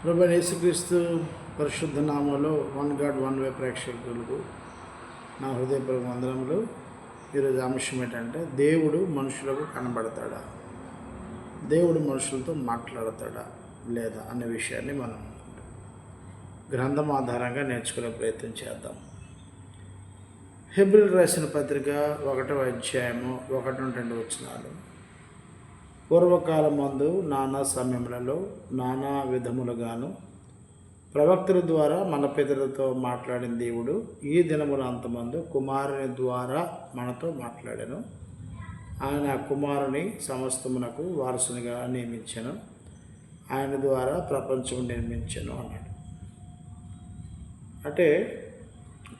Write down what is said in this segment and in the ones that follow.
ప్రభువైన యేసుక్రీస్తు పరిశుద్ధ నామంలో వన్ గాడ్ వన్ వే ప్రేక్షకులకు నా హృదయపూర్వక వందనములు. ఈరోజు అంశం ఏంటంటే, దేవుడు మనుషులకు కనబడతాడా, దేవుడు మనుషులతో మాట్లాడతాడా లేదా అనే విషయాన్ని మనం గ్రంథం ఆధారంగా నేర్చుకునే ప్రయత్నం చేద్దాం. హెబ్రీయులకు రాసిన పత్రిక 1వ అధ్యాయము 1-2 వచనాలు. పూర్వకాలమందు నానా సమయములలో నానా విధములుగాను ప్రవక్తల ద్వారా మన పితరులతో మాట్లాడిన దేవుడు ఈ దినముల అంతమందు కుమారుని ద్వారా మనతో మాట్లాడాను. ఆయన కుమారుని సమస్తమునకు వారసునిగా నియమించెను, ఆయన ద్వారా ప్రపంచం నిర్మించెను అన్నాడు. అంటే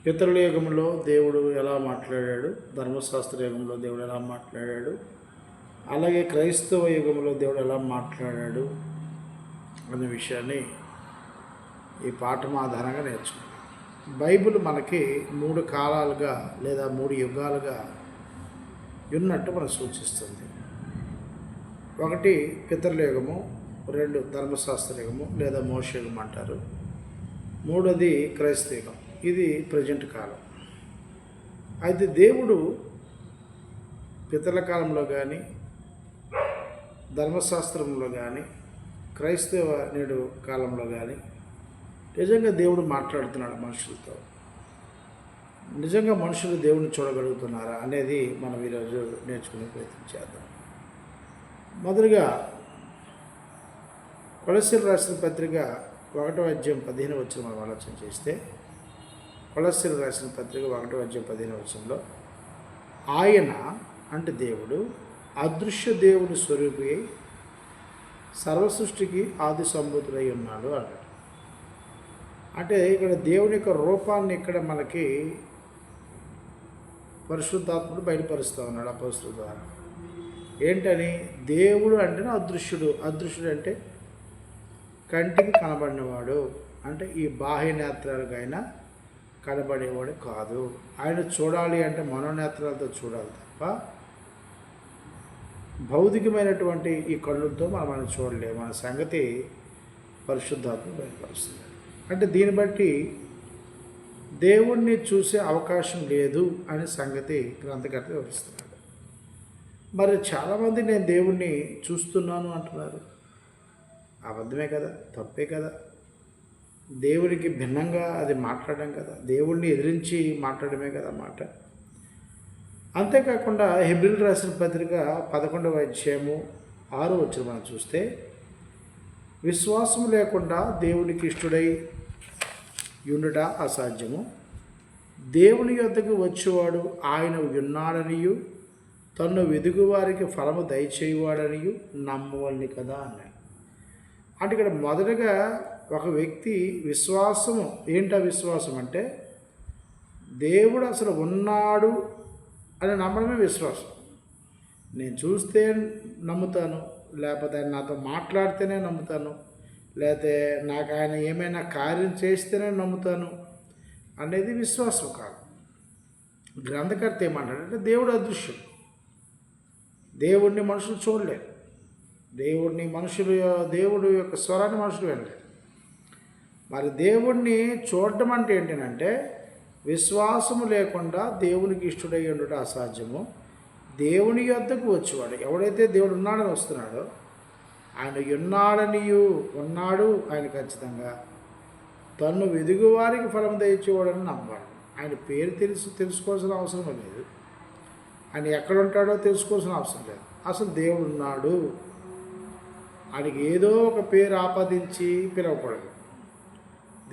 పితరుల యుగంలో దేవుడు ఎలా మాట్లాడాడు, ధర్మశాస్త్ర యుగంలో దేవుడు ఎలా మాట్లాడాడు, అలాగే క్రైస్తవ యుగంలో దేవుడు ఎలా మాట్లాడాడు అనే విషయాన్ని ఈ పాఠం ఆధారంగా నేర్చుకున్నాం. బైబిల్ మనకి 3 కాలాలుగా లేదా 3 యుగాలుగా ఉన్నట్టు మనకు సూచిస్తుంది. 1 పితరుల యుగము, 2 ధర్మశాస్త్ర యుగము లేదా మోషే యుగం అంటారు, 3వది క్రైస్తవ యుగం. ఇది ప్రజెంట్ కాలం. అయితే దేవుడు పితరుల కాలంలో కానీ ధర్మశాస్త్రంలో కానీ క్రైస్తవ నేడు కాలంలో కానీ నిజంగా దేవుడు మాట్లాడుతున్నాడు మనుషులతో. నిజంగా మనుషులు దేవుడిని చూడగలుగుతున్నారా అనేది మనం ఈరోజు నేర్చుకునే ప్రయత్నం చేద్దాం. మొదలుగా కొలస్సీయులకు రాసిన పత్రిక 1వ అధ్యాయం 15 వచనం మనం ఆలోచన చేస్తే, కొలస్సీయులకు రాసిన పత్రిక 1వ అధ్యాయం 15 వచనంలో ఆయన అంటే దేవుడు అదృశ్య దేవుని స్వరూపి అయి సర్వసృష్టికి ఆది సంభూతుడై ఉన్నాడు అన్నాడు. అంటే ఇక్కడ దేవుని యొక్క రూపాన్ని ఇక్కడ మనకి పరిశుద్ధాత్ముడు బయలుపరుస్తూ ఉన్నాడు అపొస్తలుల ద్వారా. ఏంటని? దేవుడు అంటేనే అదృశ్యుడు. అదృశ్యుడు అంటే కంటికి కనబడినవాడు, అంటే ఈ బాహ్య నేత్రాలకైనా కనబడేవాడు కాదు. ఆయన చూడాలి అంటే మనోనేత్రాలతో చూడాలి తప్ప భౌతికమైనటువంటి ఈ కళ్ళుతో మనం చూడలేము మన సంగతి పరిశుద్ధాత్మ బయలుపరుస్తుంది. అంటే దీన్ని బట్టి దేవుణ్ణి చూసే అవకాశం లేదు అనే సంగతి గ్రంథకర్త వివరిస్తున్నాడు. మరి చాలామంది నేను దేవుణ్ణి చూస్తున్నాను అంటున్నారు. అబద్ధమే కదా, తప్పే కదా. దేవునికి భిన్నంగా అది మాట్లాడడం కదా, దేవుణ్ణి ఎదిరించి మాట్లాడమే కదా మాట. అంతేకాకుండా హెబ్రీయులకు రాసిన పత్రిక 11వ అధ్యాయము 6వ వచనం మనం చూస్తే, విశ్వాసం లేకుండా దేవునికి ఇష్టడై ఉండుట అసాధ్యము, దేవుని యొద్దకు వచ్చేవాడు ఆయన ఉన్నాడనియు తన్ను వెదుగు వారికి ఫలము దయచేయువాడనియు నమ్మవల్ని కదా అన్నాడు. అంటే ఇక్కడ మొదటగా ఒక వ్యక్తి విశ్వాసము ఏంటా విశ్వాసం అంటే దేవుడు అసలు ఉన్నాడు అని నమ్మడమే విశ్వాసం. నేను చూస్తే నమ్ముతాను, లేకపోతే ఆయన నాతో మాట్లాడితేనే నమ్ముతాను, లేకపోతే నాకు ఆయన ఏమైనా కార్యం చేస్తేనే నమ్ముతాను అనేది విశ్వాసం కాదు. గ్రంథకర్త ఏమంటాడంటే దేవుడు అదృశ్యం, దేవుడిని మనుషులు చూడలేరు, దేవుడు యొక్క స్వరాన్ని మనుషులు వినలేరు. మరి దేవుణ్ణి చూడటం అంటే ఏంటంటే విశ్వాసము లేకుండా దేవునికి ఇష్టడై ఉండటం అసాధ్యము. దేవుని యొద్దకు వచ్చేవాడు ఎవడైతే దేవుడు ఉన్నాడని వస్తున్నాడో ఆయన ఉన్నాడు ఆయన ఖచ్చితంగా తన్ను వెదుగు వారికి ఫలం దయచేవాడని నమ్మాడు. ఆయన పేరు తెలుసుకోవాల్సిన అవసరం లేదు, ఆయన ఎక్కడ ఉంటాడో తెలుసుకోవాల్సిన అవసరం లేదు. అసలు దేవుడు ఉన్నాడు, ఆయనకి ఏదో ఒక పేరు ఆపాదించి పిలవకూడదు.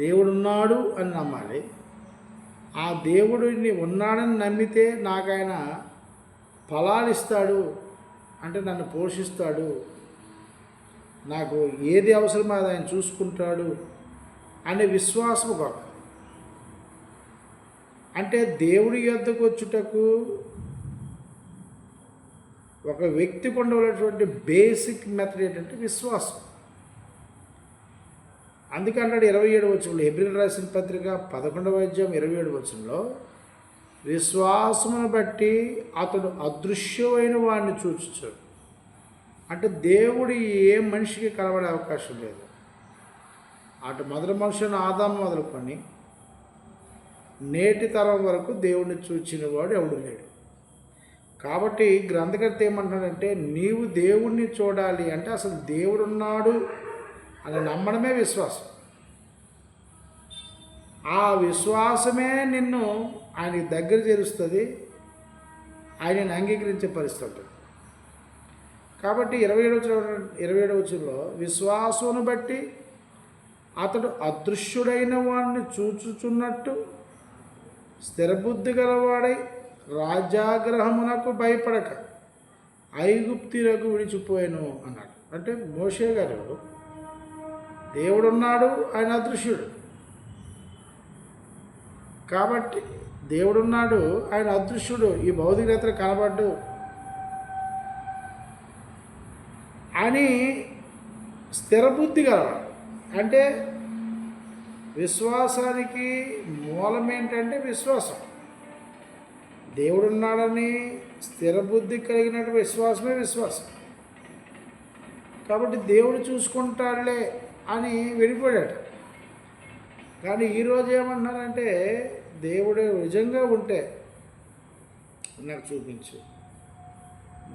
దేవుడు ఉన్నాడు అని నమ్మాలి. ఆ దేవుడిని ఉన్నాడని నమ్మితే నాకు ఆయన ఫలాలు ఇస్తాడు, అంటే నన్ను పోషిస్తాడు, నాకు ఏది అవసరమో అది ఆయన చూసుకుంటాడు అనే విశ్వాసం గొప్ప. అంటే దేవుడి యొద్దకు వచ్చుటకు ఒక వ్యక్తికి ఉండవలసినటువంటి బేసిక్ మెథడ్ ఏంటంటే విశ్వాసం. అందుకంటాడు 27వ వచనంలో, హెబ్రీయులకు రాసిన పత్రిక 11వ అధ్యాయం 27వ వచనంలో, విశ్వాసమును బట్టి అతడు అదృశ్యమైన వాడిని చూచుచాడు. అంటే దేవుడు ఏ మనిషికి కనబడే అవకాశం లేదు. అటు మొదటి మనుషులను ఆదాము మొదలుకొని నేటి తరం వరకు దేవుణ్ణి చూచిన వాడు ఎవడు లేడు. కాబట్టి గ్రంథకర్త ఏమంటాడంటే, నీవు దేవుణ్ణి చూడాలి అంటే అసలు దేవుడున్నాడు అని నమ్మడమే విశ్వాసం. ఆ విశ్వాసమే నిన్ను ఆయనకి దగ్గర చేరుస్తుంది, ఆయనను అంగీకరించే పరిస్థితి ఉంటుంది. కాబట్టి 27వ వచనంలో విశ్వాసమును బట్టి అతడు అదృశ్యుడైన వాడిని చూచుచున్నట్టు స్థిరబుద్ధి గలవాడై రాజాగ్రహమునకు భయపడక ఐగుప్తులకు విడిచిపోయాను అన్నాడు. అంటే మోషే గారు దేవుడున్నాడు, ఆయన అదృశ్యుడు. కాబట్టి దేవుడున్నాడు, ఆయన అదృశ్యుడు, ఈ భౌతికతలు కనబడ్డు అని స్థిరబుద్ధి గలవాడు. అంటే విశ్వాసానికి మూలం ఏంటంటే విశ్వాసం. దేవుడున్నాడని స్థిరబుద్ధి కలిగినట్టు విశ్వాసమే విశ్వాసం. కాబట్టి దేవుడు చూసుకుంటాడులే అని వెళ్ళిపోయాడు. కానీ ఈరోజు ఏమంటున్నారంటే, దేవుడు నిజంగా ఉంటే నాకు చూపించు,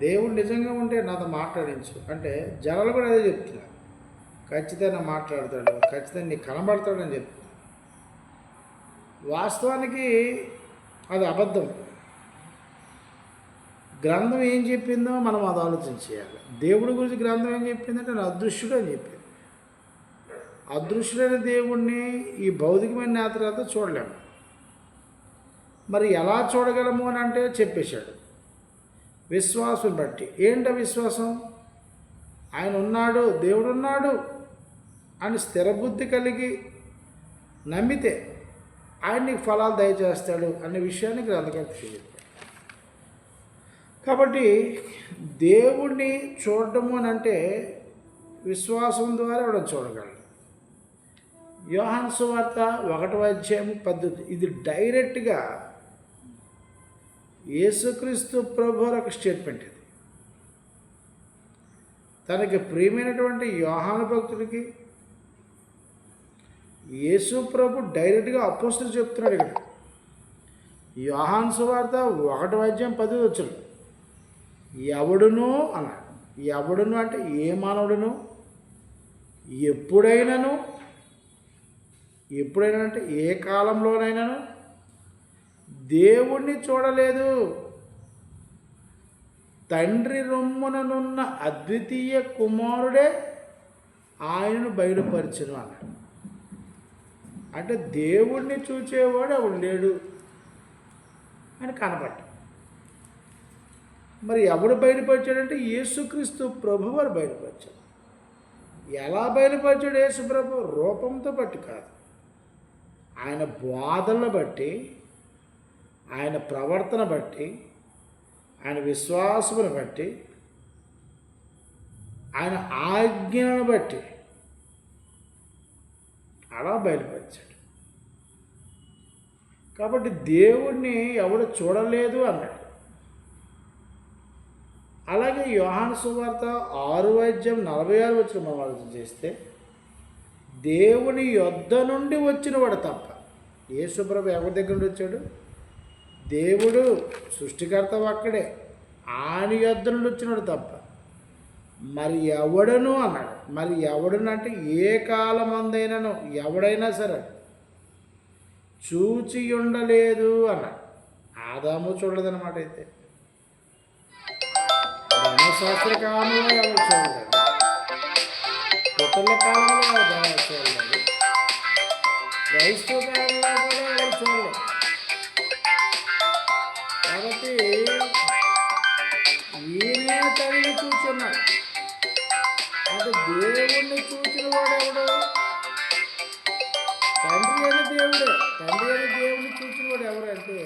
దేవుడు నిజంగా ఉంటే నాతో మాట్లాడించు అంటే జనాలు కూడా అదే చెప్తున్నారు. ఖచ్చితంగా మాట్లాడతాడు, ఖచ్చితంగా నీకు కనబడతాడని చెప్తున్నారు. వాస్తవానికి అది అబద్ధం. గ్రంథం ఏం చెప్పిందో మనం అది ఆలోచించేయాలి. దేవుడి గురించి గ్రంథం ఏం చెప్పిందంటే నా అదృశ్యుడు అని చెప్పింది. అదృశ్యుడైన దేవుణ్ణి ఈ భౌతికమైన నేత్రాలతో చూడలేము. మరి ఎలా చూడగలము అని అంటే చెప్పేశాడు, విశ్వాసం బట్టి. ఏంట విశ్వాసం? ఆయన ఉన్నాడు, దేవుడు ఉన్నాడు అని స్థిరబుద్ధి కలిగి నమ్మితే ఆయన నీకు ఫలాలు దయచేస్తాడు అనే విషయాన్ని గ్రంథకర్త చెప్పాడు. కాబట్టి దేవుణ్ణి చూడటము అని అంటే విశ్వాసం ద్వారా వాడు చూడగలడు. యోహాను సువార్త 1:18 ఇది డైరెక్ట్గా యేసుక్రీస్తు ప్రభు ఒక స్టేట్మెంట్. ఇది తనకి ప్రియమైనటువంటి యోహాను భక్తుడికి యేసు ప్రభు డైరెక్ట్గా అపోస్తలుడు చెప్తున్నాడు. ఇక్కడ యోహాను సువార్త 1:10 ఎవడును అన్నాడు. ఎవడును అంటే ఏ మానవుడును ఎప్పుడైనాను అంటే ఏ కాలంలోనైనాను దేవుణ్ణి చూడలేదు, తండ్రి రొమ్ముననున్న అద్వితీయ కుమారుడే ఆయనను బయలుపరిచెను అన్నాడు. అంటే దేవుణ్ణి చూచేవాడు ఎవడు లేడు అని కనబడ్డాడు. మరి ఎవడు బయలుపరిచాడంటే యేసుక్రీస్తు ప్రభు వారు బయలుపరిచాడు. ఎలా బయలుపరిచాడు యేసు ప్రభు? రూపంతో బట్టి కాదు, ఆయన బోధనను బట్టి, ఆయన ప్రవర్తన బట్టి, ఆయన విశ్వాసమును బట్టి, ఆయన ఆజ్ఞలను బట్టి అలా బయలుపరిచాడు. కాబట్టి దేవుణ్ణి ఎవడు చూడలేదు అన్నాడు. అలాగే యోహాను సువార్త 6:46 మనం ఆలోచన చేస్తే, దేవుని యొద్ద నుండి వచ్చినవాడు తప్ప, యేసుప్రభు ఎవరి దగ్గర నుండి వచ్చాడు? దేవుడు సృష్టికర్త ఒక్కడే, ఆయన యొద్ద నుండి వచ్చినాడు తప్ప మరి ఎవడను అన్నాడు. మరి ఎవడను అంటే ఏ కాలమందైనాను ఎవడైనా సరే చూచి ఉండలేదు అన్నాడు. ఆదాము చూడలేదన్నమాట. అయితే ధర్మశాస్త్ర కాలంలో ఎవరు చూడలేదు, కొత్తల కాలంలో ఎవరు చూడలేదు, క్రైస్తవ కాలంలో కూడా ఎవరు చూడలేదు. కాబట్టి ఈయనే తల్లి చూస్తున్నాడు. అంటే దేవుణ్ణి చూసిన వాడు ఎవడు? తండ్రి అయిన దేవుడే. తండ్రి అయిన దేవుణ్ణి చూసిన వాడు ఎవరంటే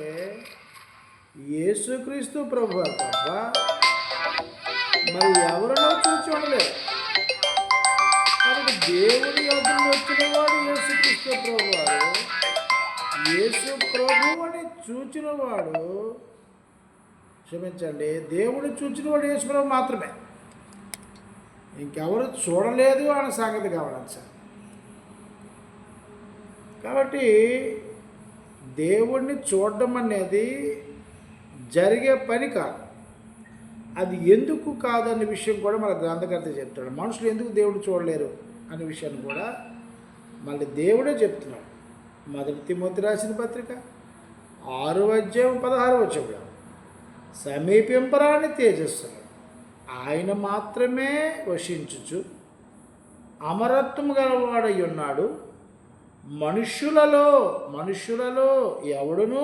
యేసుక్రీస్తు ప్రభు తప్ప మరి ఎవరినో చూసి ఉండలేదు. కాబట్టి దేవుని యొద్దకు వచ్చిన వాడు యేసుక్రీస్తు ప్రభు వాడు. యేసు ప్రభు అని చూచిన వాడు, క్షమించండి, దేవుడు చూచిన వాడు యేసు ప్రభు మాత్రమే. ఇంకెవరు చూడలేదు అనే సంగతి గమనించాలి. కాబట్టి దేవుణ్ణి చూడడం అనేది జరిగే పని కాదు. అది ఎందుకు కాదనే విషయం కూడా మన గ్రంథకర్త చెప్తాడు. మనుషులు ఎందుకు దేవుడు చూడలేరు అనే విషయాన్ని కూడా మళ్ళీ దేవుడే చెప్తున్నాడు. 1 తిమోతి రాసిన పత్రిక 6:16 సమీపింపరాని తేజస్సును ఆయన మాత్రమే వశించుచు అమరత్వము గలవాడై ఉన్నాడు. మనుష్యులలో ఎవడునూ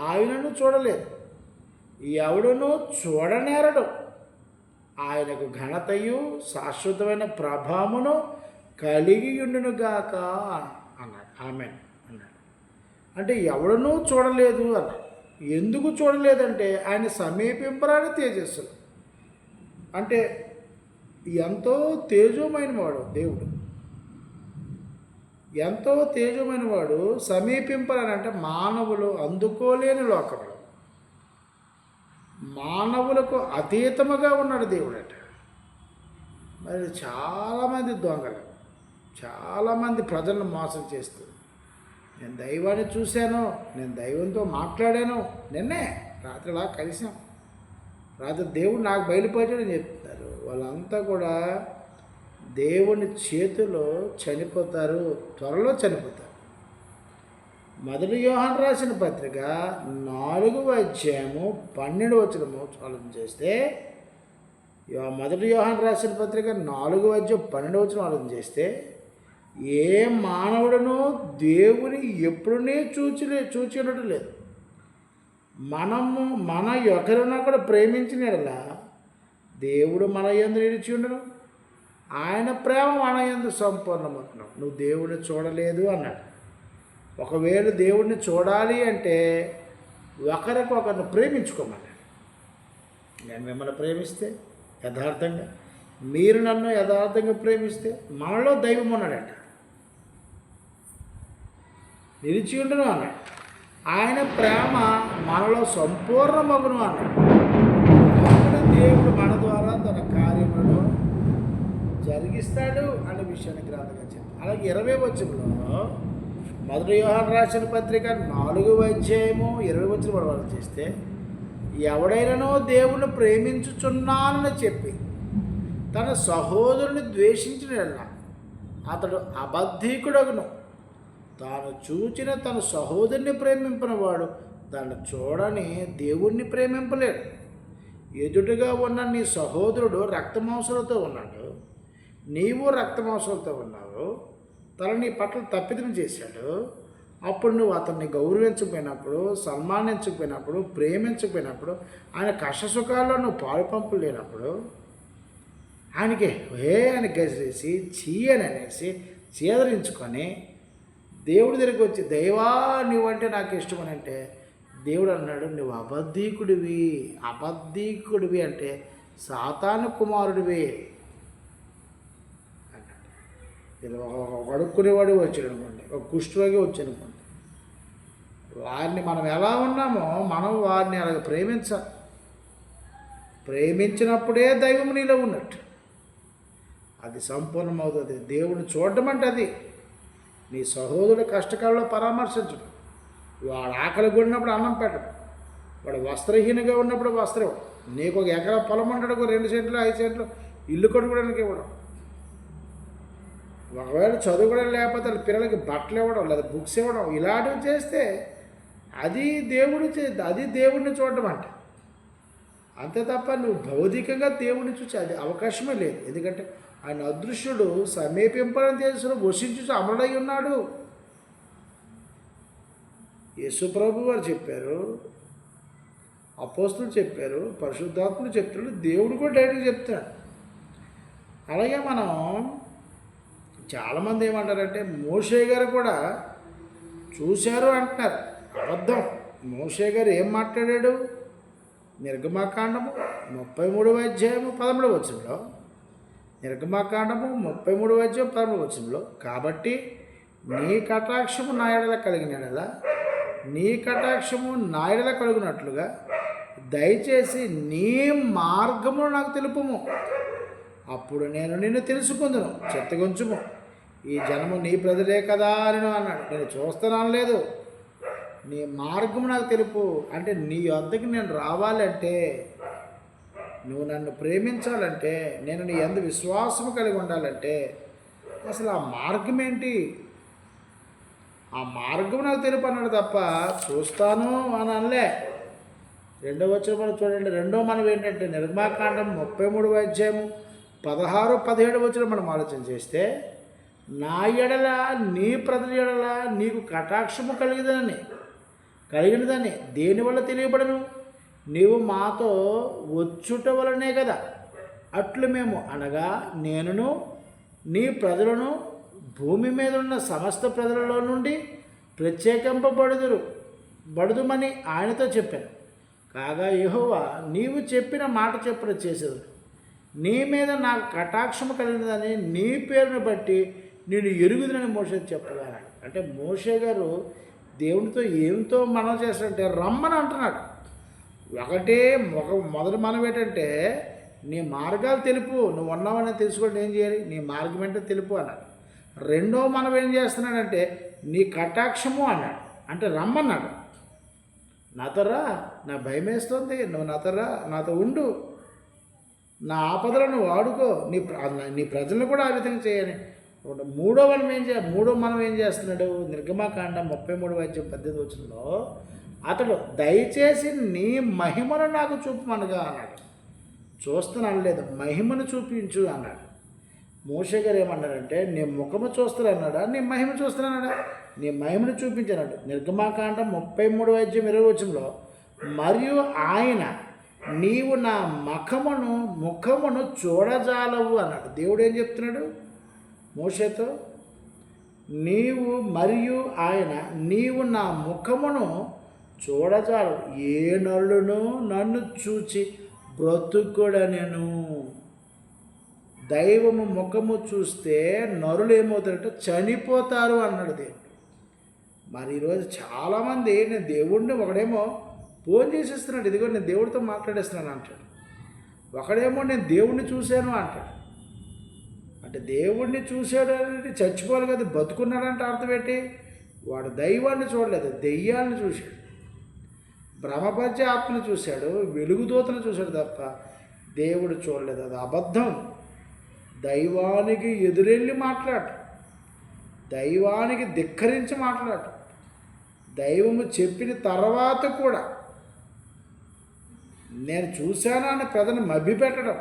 ఆయనను చూడలేదు, ఎవడునూ చూడనేరడు. ఆయనకు ఘనతయు శాశ్వతమైన ప్రభావమును కలిగి ఉండునుగాక అన్నాడు. ఆమేన్ అన్నాడు. అంటే ఎవడనూ చూడలేదు అన్నాడు. ఎందుకు చూడలేదంటే ఆయన సమీపింపరాని తేజస్సులు, అంటే ఎంతో తేజోమైన వాడు దేవుడు, ఎంతో తేజమైన వాడు. సమీపింపరాని అంటే మానవులు అందుకోలేని లోకంలో మానవులకు అతీతముగా ఉన్నాడు దేవుడు అంటే. మరి చాలామంది దొంగలు, చాలామంది ప్రజలను మోసం చేస్తూ, నేను దైవాన్ని చూశాను, నేను దైవంతో మాట్లాడాను, నిన్నే రాత్రిలా కలిసాం, రాత్రి దేవుడు నాకు బయలుపరిచాడని చెప్తున్నారు. వాళ్ళంతా కూడా దేవుని చేతిలో చనిపోతారు, త్వరలో చనిపోతారు. 1 యోహాను రాసిన పత్రిక 4:12 ఆలోచన చేస్తే, 1 యోహాను రాసిన పత్రిక 4:12 ఆలోచన చేస్తే, ఏ మానవుడును దేవుని ఎప్పుడునే చూచినట్టు లేదు. మన ఒకరినొకరు ప్రేమించిన యెడల దేవుడు మన యందు నిలిచి ఉండను, ఆయన ప్రేమ మన యందు సంపూర్ణమవుతున్నాం. నువ్వు దేవుడిని చూడలేదు అన్నాడు. ఒకవేళ దేవుడిని చూడాలి అంటే ఒకరిని ప్రేమించుకోమన్నాడు. నేను మిమ్మల్ని ప్రేమిస్తే యథార్థంగా, మీరు నన్ను యథార్థంగా ప్రేమిస్తే మనలో దైవం ఉన్నాడంట, నిలిచి ఉండను అన్నాడు. ఆయన ప్రేమ మనలో సంపూర్ణమగును అన్నాడు. దేవుడు మన ద్వారా తన కార్యములను జరిగిస్తాడు అనే విషయాన్ని గ్రంథంగా చెప్పారు. అలాగే 20వ వచనంలో 1 యోహాను రాసిన పత్రిక 4:20 మనం చేస్తే, ఎవడైనానో దేవుని ప్రేమించుచున్నానని చెప్పి తన సహోదరుని ద్వేషించిన అతడు అబద్ధీకుడగును. తాను చూచిన తన సహోదరుని ప్రేమింపనివాడు దాన్ని చూడని దేవుణ్ణి ప్రేమింపలేడు. ఎదుటిగా ఉన్న నీ సహోదరుడు రక్తమాంసాలతో ఉన్నాడు, నీవు రక్తమాంసాలతో ఉన్నావు. తను నీ పట్ల తప్పిదం చేశాడు. అప్పుడు నువ్వు అతన్ని గౌరవించకపోయినప్పుడు, సన్మానించకపోయినప్పుడు, ప్రేమించకపోయినప్పుడు, ఆయన కష్టసుఖాల్లో నువ్వు పాలుపంపు లేనప్పుడు ఆయన గసిరేసి చీ అని అనేసి చీదరించుకొని దేవుడి దగ్గరికి వచ్చి, దైవా నువ్వంటే నాకు ఇష్టం అని అంటే, దేవుడు అన్నాడు, నువ్వు అబద్ధీకుడివి అంటే సాతాను కుమారుడివి అన్నాడు. ఇది ఒక అడుక్కునేవాడు వచ్చాడు అనుకోండి, ఒక కుష్ఠరోగి వచ్చాడు అనుకోండి, వారిని మనం ఎలా ఉన్నామో మనం వారిని అలాగ ప్రేమించాలి. ప్రేమించినప్పుడే దైవం నీలో ఉన్నట్టు, అది సంపూర్ణమవుతుంది. దేవుడిని చూడడం అంటే అది. నీ సహోదరుడు కష్టకాలంలో పరామర్శించడం, వాడు ఆకలి కొడినప్పుడు అన్నం పెట్టడం, వాడు వస్త్రహీనంగా ఉన్నప్పుడు వస్త్రం, నీకు ఒక ఎకరా పొలం ఉంటాడు, 2 సెంట్లు 5 సెంట్లు ఇల్లు కొట్టుకోవడానికి ఇవ్వడం, ఒకవేళ చదువుకోవడం లేకపోతే వాళ్ళ పిల్లలకి బట్టలు ఇవ్వడం లేదా బుక్స్ ఇవ్వడం, ఇలాంటివి చేస్తే అది దేవుడిని చూడడం అంట. అంతే తప్ప నువ్వు భౌతికంగా దేవుడిని చూసి అది అవకాశమే లేదు. ఎందుకంటే ఆయన అదృశ్యుడు, సమీపింపని తెలుసు, వశించు అమరుడై ఉన్నాడు. యేసుప్రభు వారు చెప్పారు, అపోస్తులు చెప్పారు, పరిశుద్ధాత్ములు చెప్తాడు, దేవుడు కూడా డైరెక్ట్గా చెప్తాడు. అలాగే మనం చాలామంది ఏమంటారంటే, మోషే గారు కూడా చూశారు అంటున్నారు. అబద్ధం. మోషే గారు ఏం మాట్లాడాడు? నిర్గమాకాండము 33:13 నిర్గమాకాండము 33:13 కాబట్టి నీ కటాక్షము నా ఎడల కలిగిన ఎడల నీ కటాక్షము నా ఎడల కలుగునట్లుగా దయచేసి నీ మార్గమును నాకు తెలుపుము, అప్పుడు నేను నిన్ను తెలుసుకుందును. చెత్తగొంచుము, ఈ జనము నీ ప్రజలే కదా అని అన్నాడు. నేను చూస్తున్నాను లేదు, నీ మార్గం నాకు తెలుపు. అంటే నీ వద్దకు నేను రావాలంటే, నువ్వు నన్ను ప్రేమించాలంటే, నేను నీ యందు విశ్వాసం కలిగి ఉండాలంటే అసలు ఆ మార్గం ఏంటి? ఆ మార్గం నాకు తెలుపు అన్నాడు తప్ప చూస్తాను అని అనలే. రెండో వచ్చిన మనం చూడండి. రెండో మనం ఏంటంటే నిర్గమాకాండం 33వ అధ్యాయము 16, 17 వచ్చిన మనం ఆలోచన చేస్తే, నా ఎడల నీ ప్రజల ఎడల నీకు కటాక్షము కలిగినదని దేనివల్ల తెలియబడను? నీవు మాతో వచ్చుట వలనే కదా. అట్లు మేము అనగా నేనును నీ ప్రజలను భూమి మీద ఉన్న సమస్త ప్రజలలో నుండి బడుదుమని ఆయనతో చెప్పాను. కాగా యెహోవా నీవు చెప్పిన మాట చెప్పున చేసేది, నీ మీద నాకు కటాక్షము కలిగినదని నీ పేరును బట్టి నేను ఎరుగుదనని మోషే చెప్పగా. అంటే మోషే గారు దేవునితో ఏమితో మనం చేస్తాడంటే రమ్మని అంటున్నాడు. మొదటి మనం ఏంటంటే నీ మార్గాలు తెలుపు, నువ్వు ఉన్నావని తెలుసుకోండి. ఏం చేయాలి? నీ మార్గం ఏంటో తెలుపు అన్నాడు. రెండో మనం ఏం చేస్తున్నాడంటే నీ కటాక్షము అన్నాడు. అంటే రమ్మన్నాడు. నాతో రా, నా భయం వేస్తుంది, నువ్వు నాతో రా, నాతో ఉండు, నా ఆపదలను వాడుకో, నీ ప్రజలను కూడా ఆ విధంగా చేయని. మూడో మనం ఏం చేస్తున్నాడు? నిర్గమాకాండం 33వ అధ్యాయం 18వ వచనంలో అతడు దయచేసి నీ మహిమను నాకు చూపమనగా అన్నాడు. చూస్తున్నాను లేదు, మహిమను చూపించు అన్నాడు. మోషే గారు ఏమన్నాడంటే నీ ముఖము చూస్తున్నాడా, నీ మహిమ చూస్తున్నాడా? నీ మహిమను చూపించాడు. నిర్గమాకాండం 33వ అధ్యాయం 20వ వచనంలో మరియు ఆయన నీవు నా ముఖమును చూడజాలవు అన్నాడు. దేవుడు ఏం చెప్తున్నాడు మోషేతో? నీవు నా ముఖమును చూడజాలవు, ఏ నరుడును నన్ను చూచి బ్రతుకుడనెను. దైవము ముఖము చూస్తే నరులు ఏమవుతారంటే చనిపోతారు అన్నాడు దేవుడు. మరి ఈరోజు చాలామంది నేను దేవుడిని ఒకడేమో ఫోన్ చేసేస్తున్నాడు, ఇదిగో నేను దేవుడితో మాట్లాడేస్తున్నాను అంటాడు. ఒకడేమో నేను దేవుడిని చూశాను అంటాడు. అంటే దేవుడిని చూశాడు అంటే చచ్చిపోవాలి కదా, బతుకున్నాడంటే అర్థం ఏంటి? వాడు దైవాన్ని చూడలేదు, దెయ్యాలను చూశాడు, భ్రమపరిచే ఆత్మను చూశాడు, వెలుగుదూతను చూశాడు తప్ప దేవుడు చూడలేదు. అది అబద్ధం. దైవానికి ఎదురెళ్ళి మాట్లాడు, దైవానికి ధిక్కరించి మాట్లాడు, దైవము చెప్పిన తర్వాత కూడా నేను చూశాను అని ప్రజను మభ్యపెట్టడం,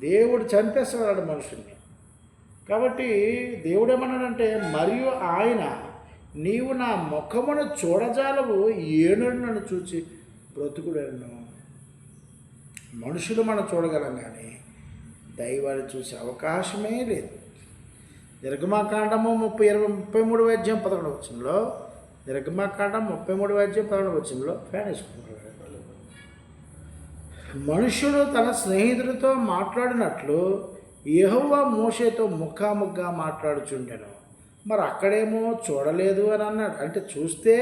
దేవుడు చంపేస్తాడు మనుషుల్ని. కాబట్టి దేవుడు ఏమన్నాడంటే మరియు ఆయన నీవు నా ముఖమును చూడజాలవు, ఏనుడు నన్ను చూచి బ్రతుకుడను. మనుషులు మనం చూడగలం కానీ దైవాన్ని చూసే అవకాశమే లేదు. నిర్గమాకాండము 33వ అధ్యాయం 11వ వచనంలో, నిర్గమాకాండం 33వ అధ్యాయం 11వ వచనంలో ఫ్యాన్ వేసుకుంటున్నాడు. మనుష్యుడు తన స్నేహితుడితో మాట్లాడినట్లు యెహోవా మోషేతో ముఖాముఖిగా మాట్లాడుచుండెను. మరి అక్కడేమో చూడలేదు అని అన్నాడు. అంటే చూస్తే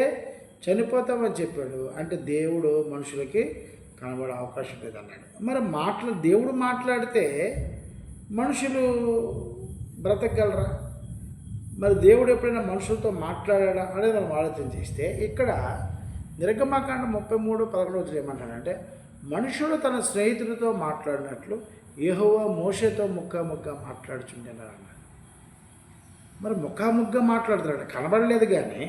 చనిపోతామని చెప్పాడు. అంటే దేవుడు మనుషులకి కనబడే అవకాశం లేదన్నాడు. మరి దేవుడు మాట్లాడితే మనుషులు బ్రతకగలరా? మరి దేవుడు ఎప్పుడైనా మనుషులతో మాట్లాడా అనేది మనం ఆలోచన చేస్తే ఇక్కడ నిర్గమాకాండం 33:11 ఏమంటాడంటే మనుషుడు తన స్నేహితుడితో మాట్లాడినట్లు యెహోవా మోషేతో ముఖాముఖిగా మాట్లాడుచుండెను అన్నాడు. మరి ముఖాముఖిగా మాట్లాడుతున్నాడు, కనబడలేదు కానీ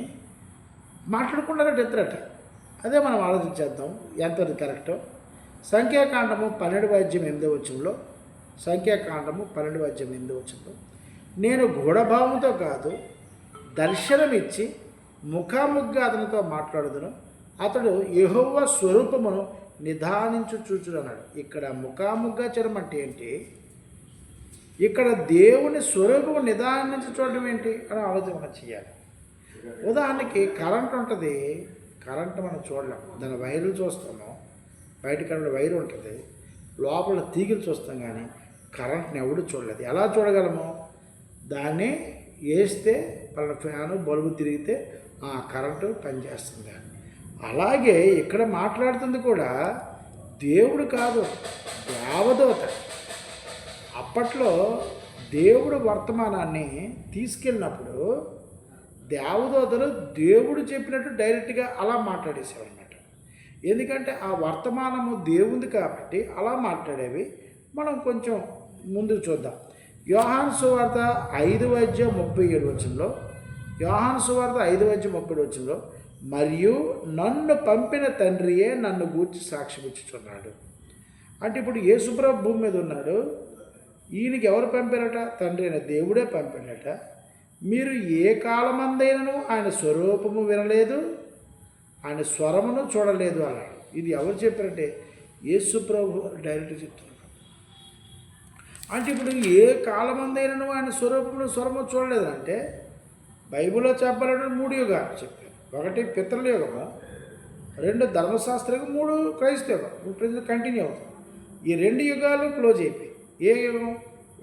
మాట్లాడుకున్నారట ఇద్దరట. అదే మనం ఆలోచించేద్దాం ఎంతది కరెక్టో. సంఖ్యాకాండము 12వ అధ్యాయం 8వ వచనంలో, సంఖ్యాకాండము 12వ అధ్యాయం 8వ వచనంలో నేను గూఢభావంతో కాదు దర్శనమిచ్చి ముఖాముఖిగా అతనితో మాట్లాడుదును, అతడు యెహోవా స్వరూపమును నిదానించు చూచుడు అన్నాడు. ఇక్కడ ముఖాముఖిగా చేయడం ఏంటి? ఇక్కడ దేవుని స్వరూపము నిదానించి చూడడం ఏంటి అని ఆలోచన చేయాలి. ఉదాహరణకి కరెంట్ ఉంటుంది, కరెంట్ మనం చూడలేం, దాని వైర్లు చూస్తాము, బయట కరెంట్ వైరు ఉంటుంది, లోపల తీగలు చూస్తాం, కానీ కరెంట్ని ఎవడు చూడలేదు. ఎలా చూడగలము? దాన్ని వేస్తే పలానా ఫ్యాను బల్బు తిరిగితే కరెంటు పనిచేస్తుంది. అలాగే ఇక్కడ మాట్లాడుతుంది కూడా దేవుడు కాదు, దేవదూత. అప్పట్లో దేవుడు వర్తమానాన్ని తీసుకెళ్ళినప్పుడు దేవదూతలు దేవుడు చెప్పినట్టు డైరెక్ట్గా అలా మాట్లాడేసేవారు అన్నమాట. ఎందుకంటే ఆ వర్తమానము దేవుంది కాబట్టి అలా మాట్లాడేవి. మనం కొంచెం ముందు చూద్దాం. యోహాను సువార్త 5:37 యోహాను సువార్త 5:37 మరియు నన్ను పంపిన తండ్రియే నన్ను గూర్చి సాక్ష్యం ఇచ్చుచున్నాడు. అంటే ఇప్పుడు యేసుప్రభు భూమి మీద ఉన్నాడు. ఈయనకి ఎవరు పంపారట? తండ్రి అయిన దేవుడే పంపాడట. మీరు ఏ కాలమందైనను ఆయన స్వరూపము వినలేదు, ఆయన స్వరమును చూడలేదు అన్నాడు. ఇది ఎవరు చెప్పారంటే యేసుప్రభు డైరెక్ట్ చెప్తున్నారు. అంటే ఇప్పుడు ఏ కాలమందైనను ఆయన స్వరము చూడలేదు అంటే బైబిల్లో చెప్పాలంటే 3 యుగాలు చెప్పారు. 1 పితరుల యుగము, 2 ధర్మశాస్త్ర యుగం, 3 క్రైస్తవ యుగం. ఇప్పుడు కంటిన్యూ అవుతుంది. ఈ 2 యుగాలు క్లోజ్ అయిపోయి. ఏ యుగం?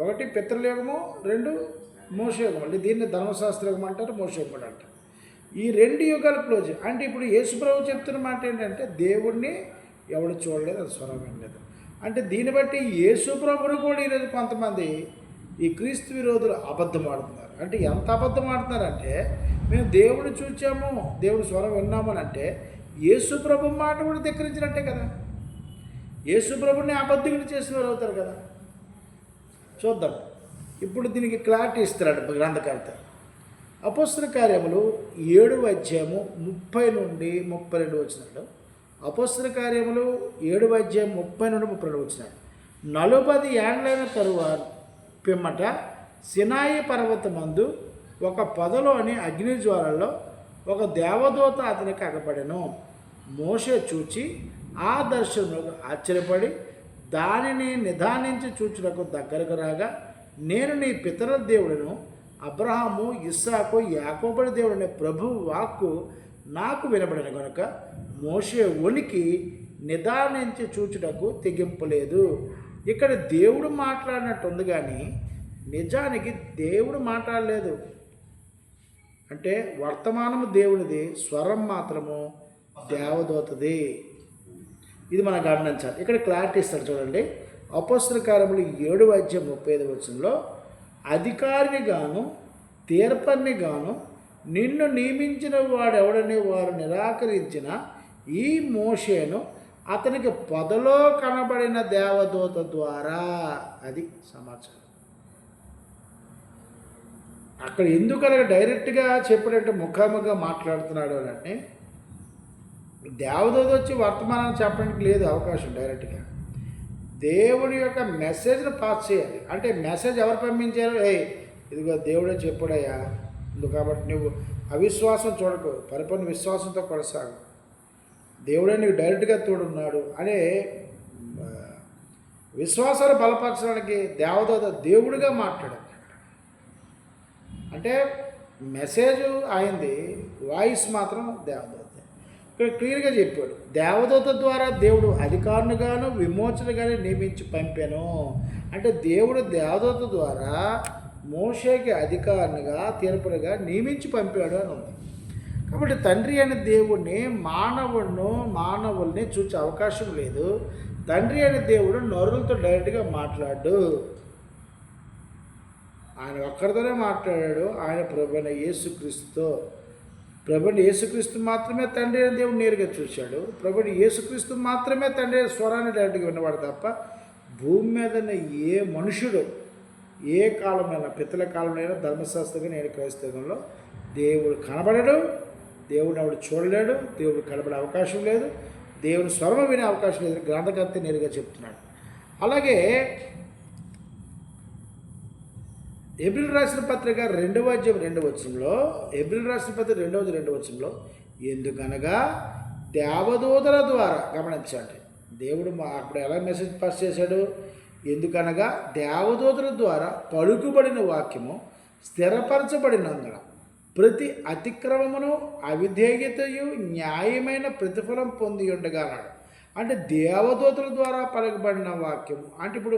1 పితరుల యుగము, 2 మోషే యుగం. అంటే దీన్ని ధర్మశాస్త్ర యుగం అంటారు, మోషే యుగం అంటారు. ఈ 2 యుగాలు క్లోజ్. అంటే ఇప్పుడు యేసుప్రభు చెప్తున్న మాట ఏంటంటే దేవుణ్ణి ఎవడు చూడలేదు, అది స్వరం వినలేదు. అంటే దీన్ని బట్టి యేసుప్రభుని కూడా ఈరోజు కొంతమంది ఈ క్రీస్తు విరోధులు అబద్ధం ఆడుతున్నారు. అంటే ఎంత అబద్ధం ఆడుతున్నారంటే మేము దేవుడిని చూచాము, దేవుడి స్వరం విన్నామని అంటే యేసుప్రభు మాట కూడా ధిక్కరించినట్టే కదా. యేసుప్రభుని అబద్ధికుడు చేసిన వారు అవుతారు కదా. చూద్దాం. ఇప్పుడు దీనికి క్లారిటీ ఇస్తున్నాడు గ్రంథకర్త. అపోస్తల కార్యములు 7:30-32 అపోస్తల కార్యములు 7:30-32 40 ఏండ్లైన తరువాత పిమ్మట సినాయి పర్వతమందు ఒక పొదలోని అగ్నిజ్వాలలో ఒక దేవదూత అతనికి అగపడెను. మోషే చూచి ఆ దర్శనములకు ఆశ్చర్యపడి దానిని నిదానించి చూచుటకు దగ్గరకు రాగా, నేను నీ పితరుల దేవుడును, అబ్రహాము, ఇస్సాకు, యాకోబుల దేవుడనే ప్రభు వాక్కు నాకు వినబడిన కనుక మోషే వణికి నిదానించి చూచుటకు తెగింపలేదు. ఇక్కడ దేవుడు మాట్లాడినట్టు ఉంది కానీ నిజానికి దేవుడు మాట్లాడలేదు. అంటే వర్తమానము దేవుడిది, స్వరం మాత్రము దేవదూతది. ఇది మనం గమనించాలి. ఇక్కడ క్లారిటీ ఇస్తాడు చూడండి. అపోస్తల కార్యములు 7:35 అధికారిని గాను తీర్పని గాను నిన్ను నియమించిన వాడెవడని వారు నిరాకరించిన ఈ మోషేను అతనికి పొదలో కనబడిన దేవదూత ద్వారా, అది సమాచారం. అక్కడ ఎందుకనగా డైరెక్ట్గా చెప్పినట్టు ముఖాముఖిగా మాట్లాడుతున్నాడు అంటే దేవదూత వచ్చి వర్తమానాన్ని చెప్పడానికి లేదు అవకాశం. డైరెక్ట్గా దేవుడి యొక్క మెసేజ్ని పాస్ చేయాలి. అంటే మెసేజ్ ఎవరు పంపించారు? ఇదిగో దేవుడే చెప్పాడయ్యా, ఇందుకు కాబట్టి నువ్వు అవిశ్వాసం చూడకు, పరిపూర్ణ విశ్వాసంతో కొనసాగు, దేవుడే నీకు డైరెక్ట్గా తోడున్నాడు అనే విశ్వాసాలు బలపరచడానికి దేవదూత దేవుడిగా మాట్లాడాడు. అంటే మెసేజ్ అయింది, వాయిస్ మాత్రం దేవదూత. ఇక్కడ క్లియర్గా చెప్పాడు, దేవదూత ద్వారా దేవుడు అధికారునిగాను విమోచనగాను నియమించి పంపాను. అంటే దేవుడు దేవదూత ద్వారా మోషేకి అధికారినిగా తీర్పునిగా నియమించి పంపాడు అని ఉంది. కాబట్టి తండ్రి అనే దేవుడిని మానవుల్ని చూసే అవకాశం లేదు. తండ్రి అనే దేవుడు నరులతో డైరెక్ట్గా మాట్లాడు. ఆయన ఒక్కరితోనే మాట్లాడాడు. ఆయన ప్రభువైన యేసుక్రీస్తుతో. ప్రభువైన యేసుక్రీస్తు మాత్రమే తండ్రి అయిన దేవుడు నేరుగా చూశాడు. ప్రభువైన యేసుక్రీస్తు మాత్రమే తండ్రి స్వరాన్ని డైరెక్ట్గా విన్నవాడు తప్ప భూమి మీద ఏ మనుషుడు ఏ కాలంలో, పితల కాలంలో, ధర్మశాస్త్రంగా నేను క్రైస్తవంలో దేవుడు కనబడడు, దేవుడిని ఆవిడ చూడలేడు, దేవుడు కనబడే అవకాశం లేదు, దేవుని స్వరం వినే అవకాశం లేదు. గ్రంథకర్త నేరుగా చెప్తున్నాడు. అలాగే ఎబ్రిల్ రాసిన పత్రిక 2:2 ఎబ్రిల్ రాసిన పత్రిక 2:2 ఎందుకనగా దేవదూతల ద్వారా, గమనించండి, దేవుడు అప్పుడు ఎలా మెసేజ్ పాస్ చేశాడు? ఎందుకనగా దేవదూతల ద్వారా పలుకుబడిన వాక్యము స్థిరపరచబడినందున ప్రతి అతిక్రమమును అవిధేయతయు న్యాయమైన ప్రతిఫలం పొంది ఉండగా అన్నాడు. అంటే దేవదూతల ద్వారా పలుకుబడిన వాక్యము అంటే ఇప్పుడు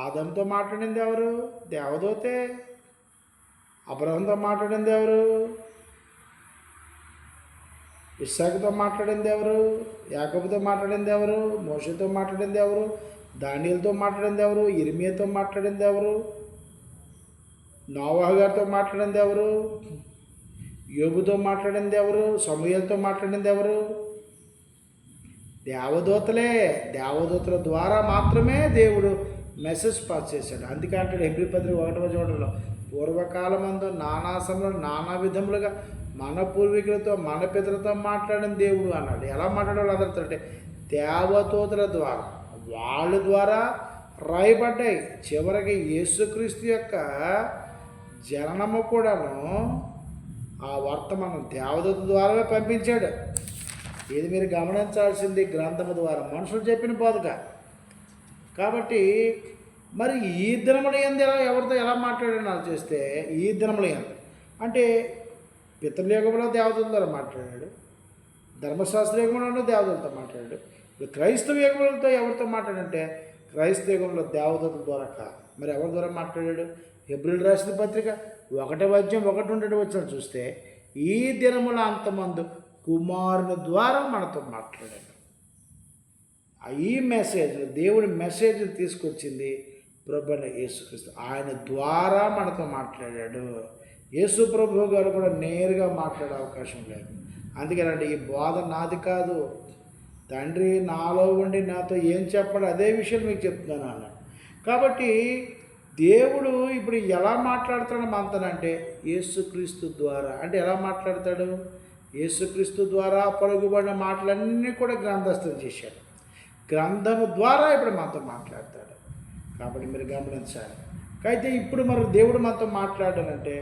ఆదంతో మాట్లాడింది ఎవరు? దేవదూతే. అబ్రహంతో మాట్లాడింది ఎవరు? ఇస్సాకుతో మాట్లాడింది ఎవరు? యాకోబుతో మాట్లాడింది ఎవరు? మోషేతో మాట్లాడింది ఎవరు? దానియేలుతో మాట్లాడింది ఎవరు? ఇర్మియాతో మాట్లాడింది ఎవరు? నోవాహు గారితో మాట్లాడింది ఎవరు? యోబుతో మాట్లాడింది ఎవరు? సమూయేలుతో మాట్లాడింది ఎవరు? దేవదూతలే. దేవదూతల ద్వారా మాత్రమే దేవుడు మెసేజ్ పాస్ చేశాడు. అందుకే అంటాడు హెబ్రీ పత్రిక 1:1 పూర్వకాలమందు నానా సమయంలో నానా విధములుగా మన పూర్వీకులతో మన పితరులతో మాట్లాడిన దేవుడు అన్నాడు. ఎలా మాట్లాడాలి అందరితో అంటే దేవదూతల ద్వారా, వాళ్ళ ద్వారా రాయబడ్డాయి. చివరికి యేసుక్రీస్తు యొక్క జననము కూడాను ఆ వర్తమానం దేవదూత ద్వారానే పంపించాడు. ఇది మీరు గమనించాల్సింది గ్రంథము ద్వారా, మనుషులు చెప్పిన బోధక. కాబట్టి మరి ఈ దినముల యందు ఎవరితో ఎలా మాట్లాడాను చేస్తే ఈ దినముల యందు అంటే పితృల యుగంలో దేవతల ద్వారా మాట్లాడాడు, ధర్మశాస్త్ర యుగంలోనూ దేవతలతో మాట్లాడాడు. ఇప్పుడు క్రైస్తవ యుగంతో ఎవరితో మాట్లాడంటే క్రైస్తవ యుగంలో దేవదూతల ద్వారా కాదు. మరి ఎవరి ద్వారా మాట్లాడాడు? హెబ్రీయులకు రాసిన పత్రిక 1:1-2 చూస్తే ఈ దినముల అంతమందు కుమారుని ద్వారా మనతో మాట్లాడాడు. ఈ మెసేజ్, దేవుడి మెసేజ్ తీసుకొచ్చింది ప్రభువైన యేసుక్రీస్తు. ఆయన ద్వారా మనతో మాట్లాడాడు. యేసు ప్రభు గారు కూడా నేరుగా మాట్లాడే అవకాశం లేదు. అందుకేనండి ఈ బోధ నాది కాదు, తండ్రి నాలో ఉండి నాతో ఏం చెప్పాడు అదే విషయం మీకు చెప్తున్నాను అన్నాడు. కాబట్టి దేవుడు ఇప్పుడు ఎలా మాట్లాడుతాడు మనతోనంటే యేసుక్రీస్తు ద్వారా. అంటే ఎలా మాట్లాడతాడు? యేసుక్రీస్తు ద్వారా పలుకుబడిన మాటలన్నీ కూడా గ్రంథస్థం చేశాడు. గ్రంథము ద్వారా ఇప్పుడు మనతో మాట్లాడతాడు. కాబట్టి మీరు గమనించాలి. అయితే ఇప్పుడు మరి దేవుడు మనతో మాట్లాడాలంటే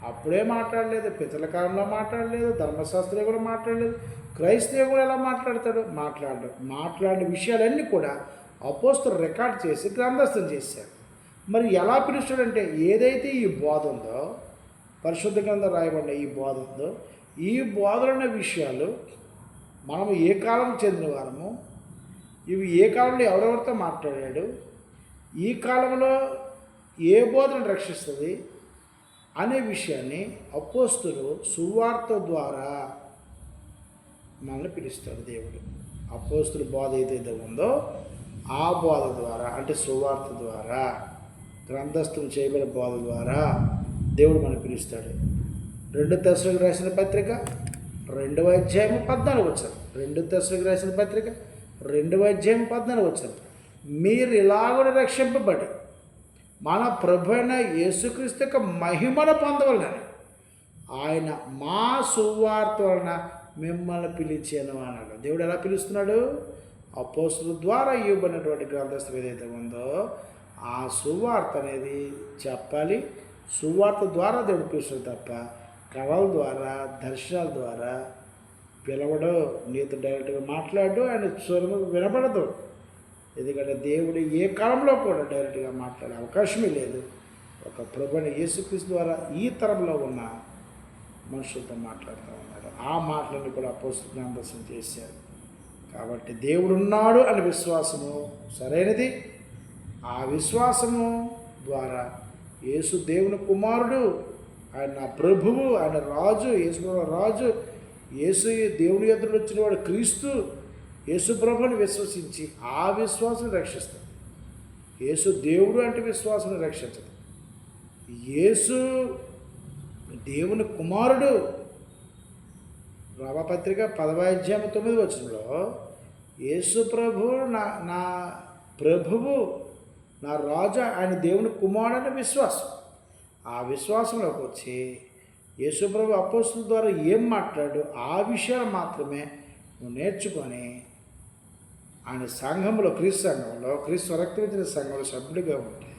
అప్పుడే మాట్లాడలేదు, పితల కాలంలో మాట్లాడలేదు, ధర్మశాస్త్రం కూడా మాట్లాడలేదు, క్రైస్తవ కూడా ఎలా మాట్లాడతాడు? మాట్లాడిన విషయాలన్నీ కూడా అపోస్తలులు రికార్డ్ చేసి గ్రంథస్థం చేశారు. మరి ఎలా పిలుస్తాడంటే ఏదైతే ఈ బోధ ఉందో, పరిశుద్ధ గ్రంథం రాయబడిన ఈ బోధ ఉందో, ఈ బోధలున్న విషయాలు మనము ఏ కాలం చెందిన వారము, ఇవి ఏ కాలంలో ఎవరెవరితో మాట్లాడాడు, ఈ కాలంలో ఏ బోధను రక్షిస్తుంది అనే విషయాన్ని అపోస్తలులు సువార్త ద్వారా మనల్ని పిలుస్తాడు దేవుడు. అపోస్తలుల బోధ ఏదైతే ఉందో ఆ బోధ ద్వారా, అంటే సువార్త ద్వారా, గ్రంథస్థం చేయబడిన బోధ ద్వారా దేవుడు మనల్ని పిలుస్తాడు. 2 తెస్సలోనికీయులకు రాసిన పత్రిక 2:14 2 తెస్సలోనికీయులకు రాసిన పత్రిక 2:14 మీరు ఇలాగ రక్షింపబడి మన ప్రభు అయిన యేసుక్రీస్తు యొక్క మహిమను పొందవలనని ఆయన మా సువార్త వలన మిమ్మల్ని పిలిచాను అన్నాడు. దేవుడు ఎలా పిలుస్తున్నాడు? అపోస్తలుల ద్వారా ఇవ్వబడినటువంటి గ్రంథస్థం ఏదైతే ఉందో ఆ సువార్త అనేది చెప్పాలి. సువార్త ద్వారా దేవుడు పిలుస్తాడు తప్ప కళల ద్వారా, దర్శనాల ద్వారా పిలవడు. నీతో డైరెక్ట్గా మాట్లాడు, ఆయన స్వరం వినపడదు. ఎందుకంటే దేవుడు ఏ కాలంలో కూడా డైరెక్ట్గా మాట్లాడే అవకాశమే లేదు. ఒక ప్రభువైన యేసుక్రీస్తు ద్వారా ఈ తరంలో ఉన్న మనుషులతో మాట్లాడుతూ ఉన్నాడు. ఆ మాటలను కూడా అపోస్తలులు గ్రంథస్థం చేశారు. కాబట్టి దేవుడు ఉన్నాడు అనే విశ్వాసము సరైనది. ఆ విశ్వాసము ద్వారా యేసు దేవుని కుమారుడు, ఆయన నా ప్రభువు, ఆయన రాజు, యేసు రాజు, యేసు దేవుని ఎదురు వచ్చిన వాడు క్రీస్తు, యేసు ప్రభుని విశ్వసించి ఆ విశ్వాసం రక్షిస్తాడు. యేసు దేవుడు అంటే విశ్వాసం రక్షించదు. యేసు దేవుని కుమారుడు. రోమాపత్రిక 10:9 యేసు ప్రభు నా ప్రభువు, నా రాజు, ఆయన దేవుని కుమారుడు అనే విశ్వాసం. ఆ విశ్వాసంలోకి వచ్చి యేసు ప్రభు అపోస్తలుల ద్వారా ఏం మాట్లాడు ఆ విషయాలు మాత్రమే నువ్వు నేర్చుకొని ఆయన సంఘంలో, క్రీస్తు సంఘంలో, క్రీస్తు రక్తమిచ్చిన సంఘంలో సభ్యుడిగా ఉంటే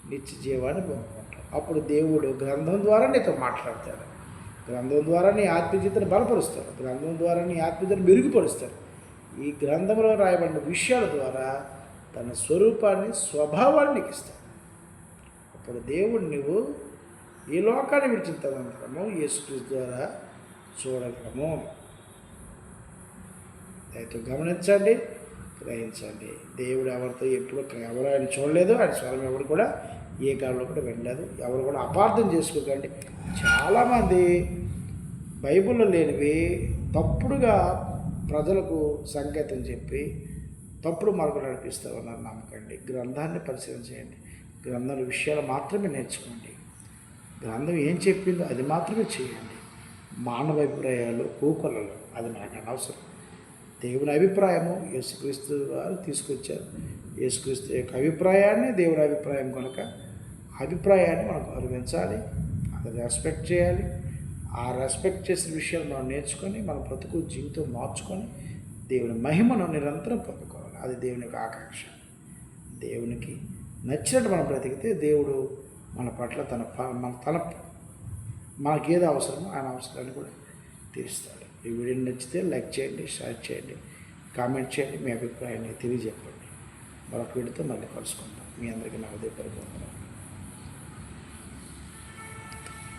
నిత్య జీవాన్ని పొందుకుంటాడు. అప్పుడు దేవుడు గ్రంథం ద్వారా నీతో మాట్లాడతాడు. గ్రంథం ద్వారా నీ ఆత్మీయతను బలపరుస్తాడు. గ్రంథం ద్వారా నీ ఆత్మీయతను మెరుగుపరుస్తాడు. ఈ గ్రంథంలో రాయబడిన విషయాల ద్వారా తన స్వరూపాన్ని, స్వభావాన్ని నీకు ఇస్తాడు. అప్పుడు దేవుడు నువ్వు ఈ లోకాన్ని విడిచిన తదనంతరము యేసుక్రీస్తు ద్వారా చూడగలము. అయితే గమనించండి, గ్రహించండి. దేవుడు ఎవరితో ఎప్పుడు ఎవరు ఆయన చూడలేదు, ఆయన స్వరం ఎవరు కూడా ఏ కాలంలో కూడా వెళ్ళలేదు. ఎవరు కూడా అపార్థం చేసుకోకండి. చాలామంది బైబిల్లో లేనివి తప్పుడుగా ప్రజలకు సంకేతం చెప్పి తప్పుడు మార్గం నడిపిస్తూ ఉన్నారు. నమ్మకండి. గ్రంథాన్ని పరిశీలన చేయండి. గ్రంథాల విషయాలు మాత్రమే నేర్చుకోండి. గ్రంథం ఏం చెప్పిందో అది మాత్రమే చేయండి. మానవ అభిప్రాయాలు కోకొల్లలు అది మనకు అనవసరం. దేవుని అభిప్రాయము యేసుక్రీస్తు వారు తీసుకొచ్చారు. యేసుక్రీస్తు యొక్క అభిప్రాయాన్ని దేవుని అభిప్రాయం కనుక అభిప్రాయాన్ని మనం గౌరవించాలి, అది రెస్పెక్ట్ చేయాలి. ఆ రెస్పెక్ట్ చేసిన విషయాలు మనం నేర్చుకొని మన బ్రతుకు జీవితం మార్చుకొని దేవుని మహిమను నిరంతరం పొందుకోవాలి. అది దేవుని యొక్క ఆకాంక్ష. దేవునికి నచ్చినట్టు మనం బ్రతికితే దేవుడు మన పట్ల మనకేది అవసరమో ఆయన అవసరాన్ని కూడా తీరుస్తాడు. ఈ వీడియోని నచ్చితే లైక్ చేయండి, షేర్ చేయండి, కామెంట్ చేయండి, మీ అభిప్రాయాన్ని తెలియజెప్పండి. మరొక వీడియోతో మళ్ళీ కలుసుకుంటాం. మీ అందరికీ నా హృదయపూర్వక